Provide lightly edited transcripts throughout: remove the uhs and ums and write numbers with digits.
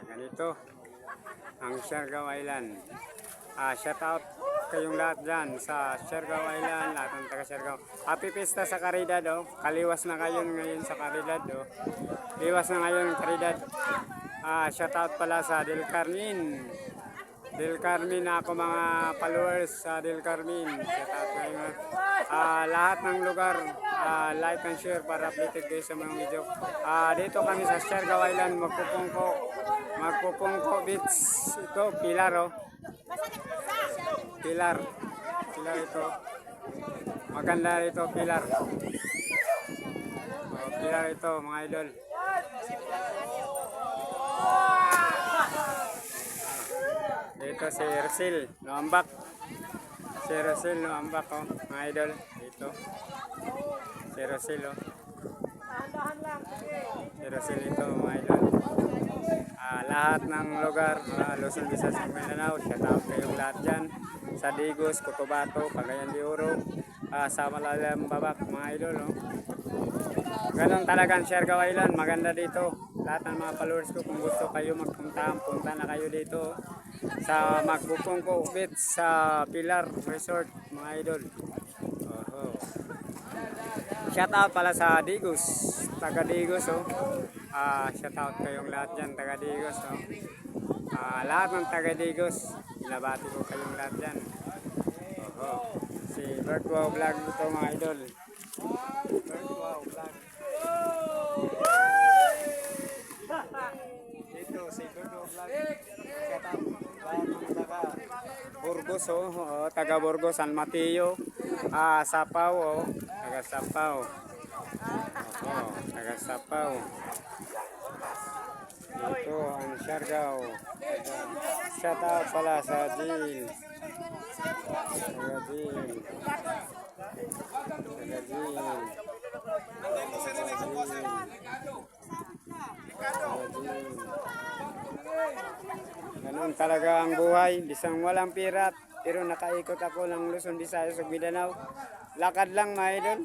Ganito ang Siargao Island. Shout out kayong lahat dyan sa Siargao Island, lahat ng taga Siargao. Happy Pista sa Caridad, oh. Kaliwas na kayo ngayon sa Caridad, oh. Liwas na ngayon Caridad. Shout out pala sa Del Carmen. Del Carmen, ako mga followers sa Del Carmen. Shout out kayo. Lahat ng lugar, like and share para updated kayo sa mga video. Dito kami sa Siargao Island, Magpupungko Beach. Ito, Pilar, oh. Pilar ito. Maganda ito, Pilar. Pilar ito, mga idol. Dito si Rosil, Noambak. Si Rosil, Noambak, oh, mga idol. Dito. Si Rosil, oh. Si Rosil ito, mga idol. Lahat ng lugar, Luzon, Visayas, Mindanao, shout out kayong lahat dyan. Sa Digos, Cotabato, Cagayan de Oro, sa Malalam Babak, mga idol, oh. Ganon talaga ang Siargao Island, maganda dito. Lahat ng mga followers ko, kung gusto kayo magpunta, punta na kayo dito sa Magpupungko Beach sa Pilar Resort, mga idol. Shout out pala sa Digos, taga Digos, oh. Shout out kayong lahat dyan, taga Digos, oh. Lahat ng taga Digos, binabati ko kayong lahat dyan. Si Bertwa Vlog ito, mga idol. Bertwa Vlog. Dito si Bertwa Vlog. Shout out lahat ng taga Burgos, oh. Taga Burgos, San Mateo, Sapaw, oh. Taga Sapaw. Taga Sapaw. Dito ang Siargao. Shout out pala sa Jill. Taga Jill. Taga Jill. Ganun talaga ang buhay. Bisang walang pirat. Pero nakaikot ako ng Luzon, Visayas ug Mindanao. Lakad lang, mga idol.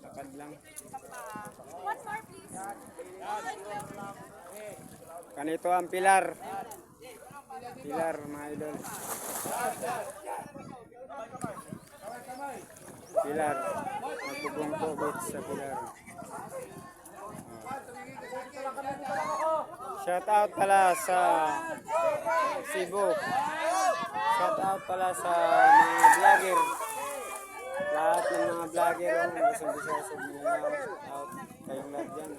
Lakad lang. Ganito ang Pilar. Pilar, mga idol. Pilar. Magpupungko beach sa Pilar. Shout out pala sa Cebu. Shout out pala sa mga vlogger. Lahat ng mga vlogger, oh, Luzon, Visayas ug Mindanao. Shout out kayong lahat dyan.